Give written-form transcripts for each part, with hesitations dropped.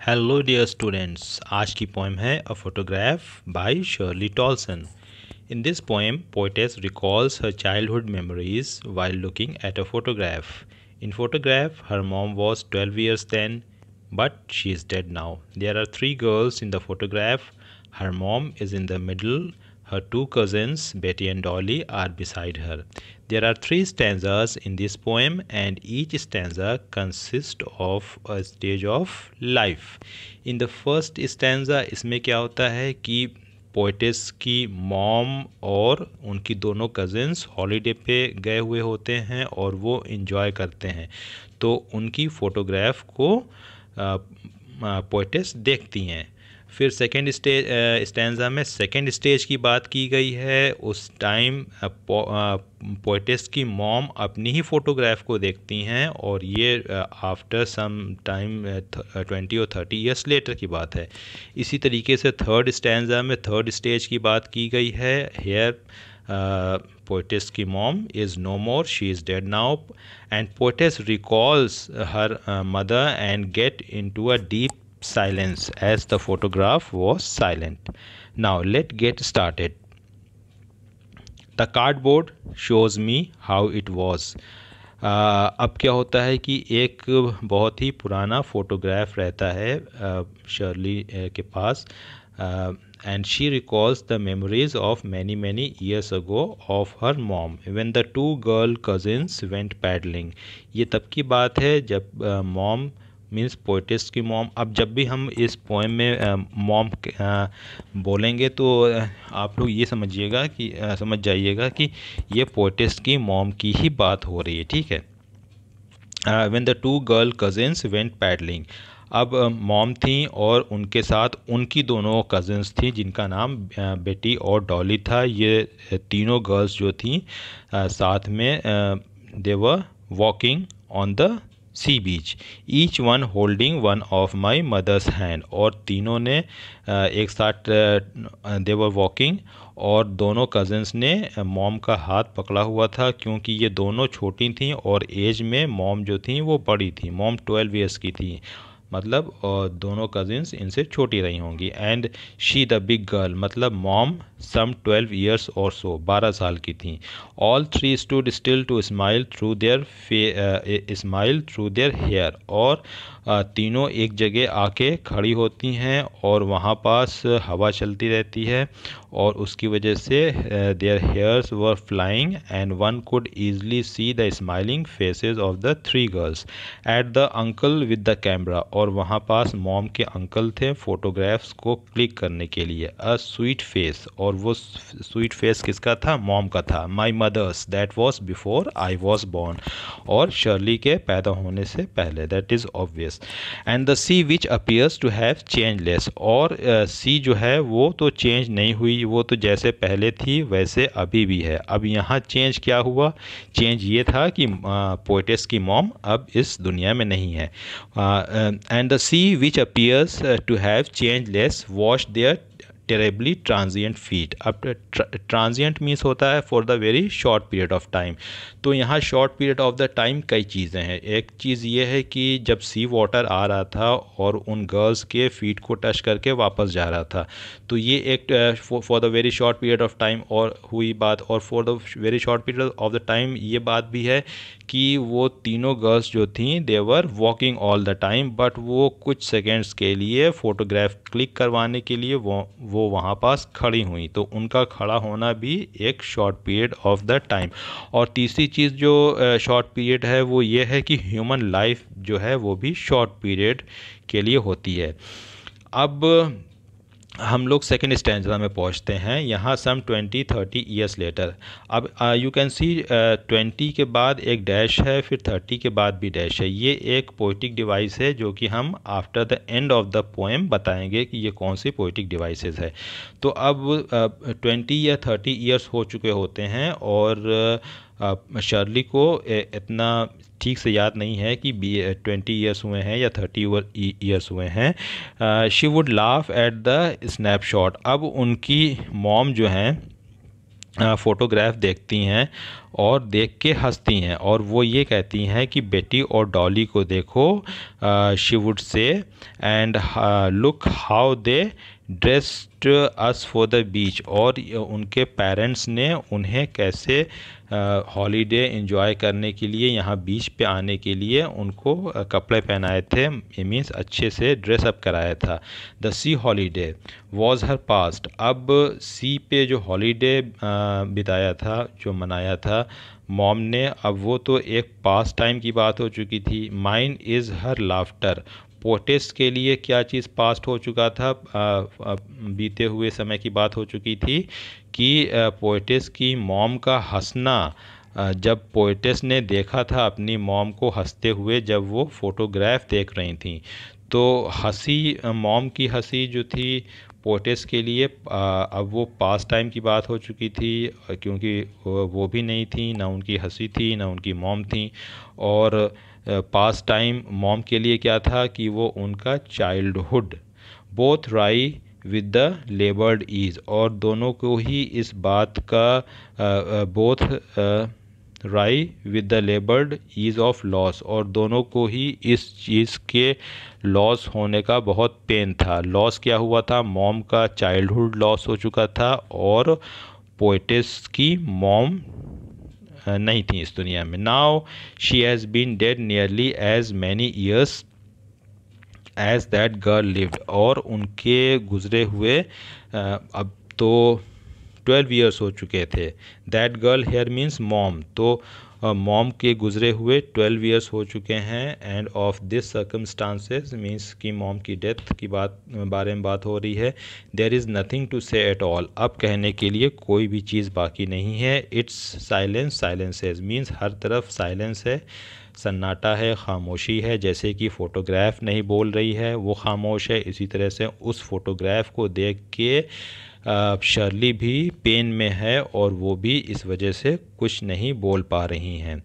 Hello dear students, आज की poem है a photograph by Shirley Toulson. In this poem, poetess recalls her childhood memories while looking at a photograph. In photograph, her mom was 12 years then, but she is dead now. There are three girls in the photograph. Her mom is in the middle. Her two cousins, Betty and Dolly, are beside her. There are three stanzas in this poem, and each stanza consists of a stage of life. In the first stanza, इसमें क्या होता है कि poetess की mom और उनकी दोनों cousins holiday पे गए हुए होते हैं और वो इन्जॉय करते हैं, तो उनकी फ़ोटोग्राफ को पोइटेस देखती हैं। फिर सेकेंड स्टेंजा में सेकेंड स्टेज की बात की गई है। उस टाइम पोइटेस की मॉम अपनी ही फ़ोटोग्राफ को देखती हैं और ये आफ्टर सम टाइम 20 और 30 ईयर्स लेटर की बात है। इसी तरीके से थर्ड स्टेंजा में थर्ड स्टेज की बात की गई है। हेयर poetess की mom is no more, she is dead now, and poetess recalls her mother and get into a deep silence as the photograph was silent. Now let's get started. The cardboard shows me how it was. अब क्या होता है कि एक बहुत ही पुराना photograph रहता है शर्ली के पास, and she recalls the memories of many years ago of her mom when the two girl cousins went paddling. ये तब की बात है जब मॉम मीन्स पोइटेस की मॉम। अब जब भी हम इस पोएम में मॉम बोलेंगे तो आप लोग ये समझिएगा कि समझ जाइएगा कि ये पोइटेस की मॉम की ही बात हो रही है, ठीक है। when the two girl cousins went paddling, अब मॉम थी और उनके साथ उनकी दोनों कज़न्स थी जिनका नाम बेटी और डॉली था। ये तीनों गर्ल्स जो थी साथ में they were walking on the sea beach, each one holding one of my mother's hand. और तीनों ने एक साथ दे वर वॉकिंग और दोनों कज़न्स ने मॉम का हाथ पकड़ा हुआ था, क्योंकि ये दोनों छोटी थीं और एज में मॉम जो थी वो बड़ी थी। मॉम 12 ईयर्स की थी, मतलब दोनों कज़िन्स इनसे छोटी रही होंगी। And she the big girl, मतलब मॉम सम 12 ईयर्स और सो 12 साल की थी। All three stood still to smile through their hair, और तीनों एक जगह आके खड़ी होती हैं और वहाँ पास हवा चलती रहती है और उसकी वजह से their hairs were flying and one could easily see the smiling faces of the three girls at the uncle with the camera. और वहाँ पास मॉम के अंकल थे फ़ोटोग्राफ्स को क्लिक करने के लिए। अ स्वीट फेस, और वो स्वीट फेस किसका था? मॉम का था। My mother's, that was before I was born, और शर्ली के पैदा होने से पहले, that is obvious. And the sea which appears to have changeless, और सी जो है वो तो चेंज नहीं हुई, वो तो जैसे पहले थी वैसे अभी भी है। अब यहाँ चेंज क्या हुआ? चेंज ये था कि पोइटेस की मॉम अब इस दुनिया में नहीं है। And the sea which appears to have changeless wash their terribly transient feet. अब ट्रांजिएंट मीन्स होता है for the very short period of time. तो यहाँ short period of the time कई चीज़ें हैं। एक चीज़ ये है कि जब सी वाटर आ रहा था और उन गर्ल्स के फीट को टच करके वापस जा रहा था, तो ये एक for the very short period of time और हुई बात। और for the very short period of the time ये बात भी है कि वो तीनों गर्ल्स जो थीं they were walking all the time, but वो कुछ सेकेंड्स के लिए फ़ोटोग्राफ क्लिक करवाने के लिए वो वहाँ पास खड़ी हुई, तो उनका खड़ा होना भी एक short period of the time. और तीसरी चीज़ जो शॉर्ट पीरियड है वो ये है कि ह्यूमन लाइफ जो है वो भी शॉर्ट पीरियड के लिए होती है। अब हम लोग सेकेंड स्टैंजा में पहुंचते हैं। यहाँ सम 20-30 ईयर्स लेटर। अब यू कैन सी 20 के बाद एक डैश है, फिर 30 के बाद भी डैश है। ये एक पोइटिक डिवाइस है जो कि हम after the end of the poem बताएंगे कि ये कौन सी पोइटिक डिवाइसेस है। तो अब 20 या 30 ईयर्स हो चुके होते हैं और शर्ली को इतना ठीक से याद नहीं है कि 20 ईयर्स हुए हैं या 30 ईयर्स हुए हैं। She would laugh at the snapshot. अब उनकी मॉम जो हैं फ़ोटोग्राफ देखती हैं और देख के हंसती हैं, और वो ये कहती हैं कि बेटी और डॉली को देखो, she would say, and look how they dressed us for the beach, और उनके पेरेंट्स ने उन्हें कैसे हॉलीडे एंजॉय करने के लिए, यहाँ बीच पे आने के लिए उनको कपड़े पहनाए थे, ये मीन्स अच्छे से ड्रेसअप कराया था। The C holiday was her past, अब सी पे जो हॉलीडे बिताया था, जो मनाया था मॉम ने, अब वो तो एक पास टाइम की बात हो चुकी थी। Mine is her laughter, potash के लिए क्या चीज़ पास्ट हो चुका था, बीते हुए समय की बात हो चुकी थी कि पोएटिस की मॉम का हंसना, जब पोएटिस ने देखा था अपनी मॉम को हंसते हुए जब वो फोटोग्राफ देख रही थी, तो हंसी, मॉम की हंसी जो थी पोएटिस के लिए, अब वो पास टाइम की बात हो चुकी थी, क्योंकि वो भी नहीं थी, ना उनकी हंसी थी ना उनकी मॉम थी। और पास टाइम मॉम के लिए क्या था कि वो उनका childhood, both wry with the laboured ease, और दोनों को ही इस बात का, both wry with the laboured ease of loss, और दोनों को ही इस चीज़ के लॉस होने का बहुत पेन था। लॉस क्या हुआ था, मॉम का चाइल्डहुड लॉस हो चुका था, और पोएटिस की मॉम नहीं थी इस दुनिया में। Now she has been dead nearly as many years as that girl lived, और उनके गुजरे हुए अब तो 12 ईयर्स हो चुके थे। That girl here means mom, तो मॉम के गुजरे हुए 12 ईयर्स हो चुके हैं। And of this circumstances means कि मॉम की डेथ की बारे में बात हो रही है। There is nothing to say at all, अब कहने के लिए कोई भी चीज़ बाकी नहीं है। इट्स साइलेंस, साइलेंसेस मीन्स हर तरफ साइलेंस है, सन्नाटा है, खामोशी है। जैसे कि फ़ोटोग्राफ नहीं बोल रही है, वो खामोश है, इसी तरह से उस फोटोग्राफ को देख के शर्ली भी पेन में है, और वो भी इस वजह से कुछ नहीं बोल पा रही हैं।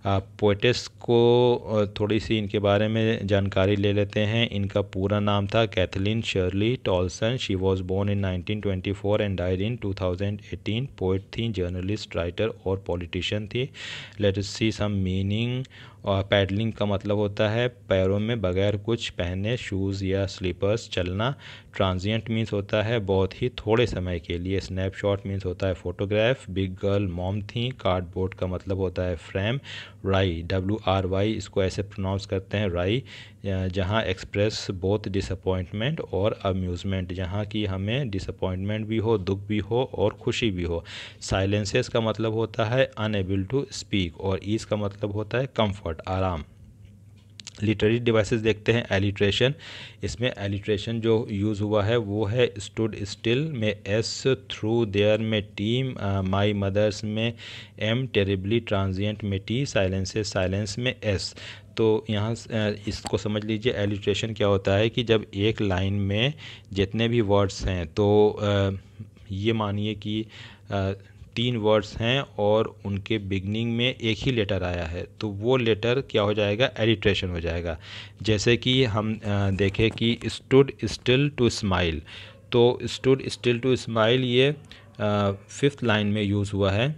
पोएटिस को थोड़ी सी इनके बारे में जानकारी ले लेते हैं। इनका पूरा नाम था Kathleen Shirley Toulson. She was born in 1924 and died in 2018। Poet थी, जर्नलिस्ट, राइटर और पॉलिटिशियन थी। Let us see some meaning. Paddling का मतलब होता है पैरों में बगैर कुछ पहने, शूज़ या स्लीपर्स, चलना। ट्रांजिएंट मीन्स होता है बहुत ही थोड़े समय के लिए। स्नैपशॉट मीन्स होता है फोटोग्राफ। बिग गर्ल मॉम थी। कार्डबोर्ड का मतलब होता है फ्रेम। राई, WRY, इसको ऐसे प्रोनाउंस करते हैं राई, जहाँ एक्सप्रेस बोथ डिसअपॉइंटमेंट और अम्यूज़मेंट, जहाँ की हमें डिसअपॉइंटमेंट भी हो, दुख भी हो और खुशी भी हो। साइलेंसेस का मतलब होता है अनएबल टू स्पीक, और ईज का मतलब होता है कंफर्ट, आराम। लिटरेरी डिवाइसेस देखते हैं। एलिट्रेशन, इसमें एलिट्रेशन जो यूज़ हुआ है वो है स्टूड स्टिल में एस, थ्रू देयर में टी, माई मदर्स में एम, टेरिबली ट्रांजिएंट में टी, साइलेंसेस साइलेंस में एस। तो यहाँ इसको समझ लीजिए, एलिट्रेशन क्या होता है कि जब एक लाइन में जितने भी वर्ड्स हैं, तो ये मानिए कि 3 वर्ड्स हैं और उनके बिगनिंग में एक ही लेटर आया है, तो वो लेटर क्या हो जाएगा, एलिट्रेशन हो जाएगा। जैसे कि हम देखें कि स्टूड स्टिल टू स्माइल, तो स्टूड स्टिल टू स्माइल ये 5th लाइन में यूज़ हुआ है।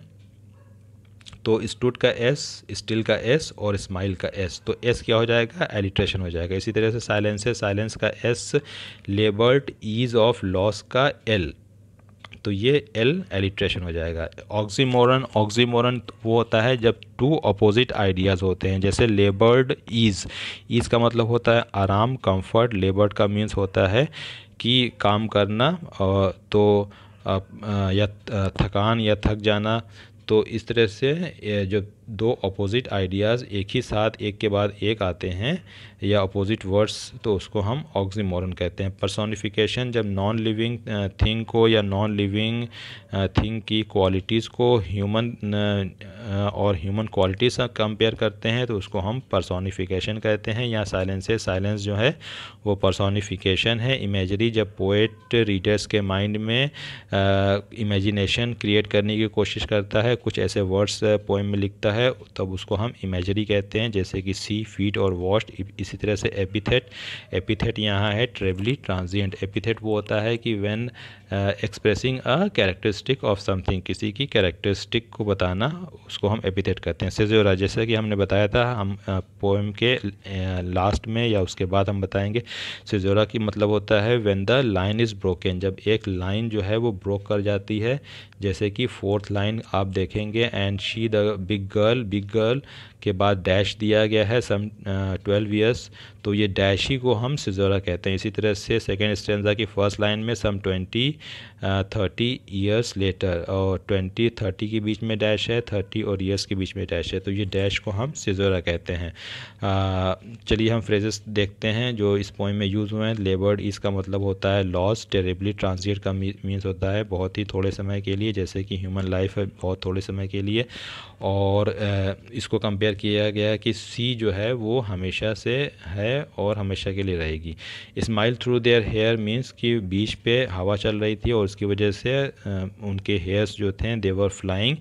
तो स्टूड का एस, स्टिल का एस और स्माइल का एस, तो एस क्या हो जाएगा, एलिट्रेशन हो जाएगा। इसी तरह से साइलेंस है, साइलेंस का S, laboured ease of loss का एल, तो ये एल एलिट्रेशन हो जाएगा। ऑक्सीमोरन, ऑक्सीमोरन वो होता है जब 2 अपोजिट आइडियाज़ होते हैं। जैसे लेबर्ड ईज, ईज का मतलब होता है आराम, कंफर्ट। लेबर्ड का मीन्स होता है कि काम करना, तो या थकान या थक जाना। तो इस तरह से जो 2 अपोजिट आइडियाज़ एक ही साथ एक के बाद एक आते हैं या अपोजिट वर्ड्स, तो उसको हम ऑक्सीमोरन कहते हैं। पर्सोनिफिकेशन, जब नॉन लिविंग थिंग को या नॉन लिविंग थिंग की क्वालिटीज़ को ह्यूमन और ह्यूमन क्वालिटीज़ से कंपेयर करते हैं, तो उसको हम पर्सोनिफिकेशन कहते हैं। या साइलेंस है, साइलेंस जो है वो पर्सोनिफिकेशन है। इमेजरी, जब पोएट रीडर्स के माइंड में इमेजिनेशन क्रिएट करने की कोशिश करता है, कुछ ऐसे वर्ड्स पोएम में लिखता है तब उसको हम इमेजरी कहते हैं, जैसे कि सी, फीट और वॉश्ड। इसी तरह से एपिथेट यहाँ है ट्रेवली ट्रांजिएंट। एपिथेट वो होता है कि when expressing a characteristic of something, किसी की कैरेक्टरिस्टिक को बताना, उसको हम एपिथेट कहते हैं। सिजोरा, जैसा कि हमने बताया था, हम पोएम के लास्ट में या उसके बाद हम बताएंगे। सिजोरा की मतलब होता है when the line is broken, जब एक लाइन जो है वो ब्रोक कर जाती है। जैसे कि 4th लाइन आप देखेंगे, and she the big girl के बाद डैश दिया गया है सम 12 ईयर्स, तो ये डैश ही को हम सिजोरा कहते हैं। इसी तरह से सेकेंड स्टेंजा की फर्स्ट लाइन में सम 30 ईयर्स लेटर, और 20-30 के बीच में डैश है, 30 और ईयर्स के बीच में डैश है, तो ये डैश को हम सिजोरा कहते हैं। चलिए हम फ्रेजेस देखते हैं जो इस पोएम में यूज़ हुए हैं। लेबर्ड इसका मतलब होता है लॉस। टेरिबली ट्रांजिएंट का मीन्स होता है बहुत ही थोड़े समय के लिए, जैसे कि ह्यूमन लाइफ है बहुत थोड़े समय के लिए। और इसको कंपेयर किया गया कि सी जो है वो हमेशा से है और हमेशा के लिए रहेगी। Smile through their hair means कि बीच पे हवा चल रही थी और उसकी वजह से उनके हेयर्स जो थे दे वर फ्लाइंग,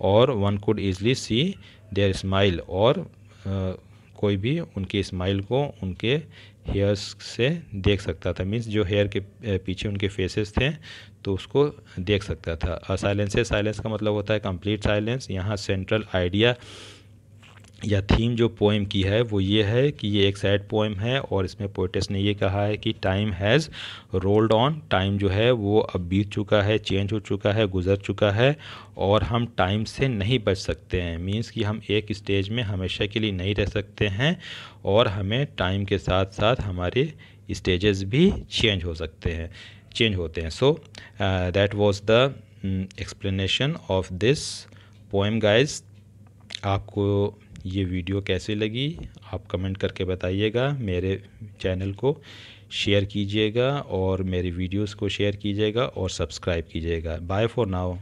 और one could easily see their smile, और कोई भी उनकी स्माइल को उनके हेयर्स से देख सकता था। मीन्स जो हेयर के पीछे उनके फेसेस थे तो उसको देख सकता था। साइलेंस का मतलब होता है कंप्लीट साइलेंस। यहाँ सेंट्रल आइडिया या थीम जो पोएम की है वो ये है कि ये एक सैड पोएम है, और इसमें पोएटेस ने ये कहा है कि time has rolled on, time जो है वो अब बीत चुका है, चेंज हो चुका है, गुजर चुका है, और हम टाइम से नहीं बच सकते हैं। मीन्स कि हम एक स्टेज में हमेशा के लिए नहीं रह सकते हैं, और हमें टाइम के साथ साथ हमारे स्टेजेस भी चेंज होते हैं। So that was the explanation of this poem guys. आपको ये वीडियो कैसी लगी आप कमेंट करके बताइएगा। मेरे चैनल को शेयर कीजिएगा और मेरी वीडियोस को शेयर कीजिएगा और सब्सक्राइब कीजिएगा। Bye for now.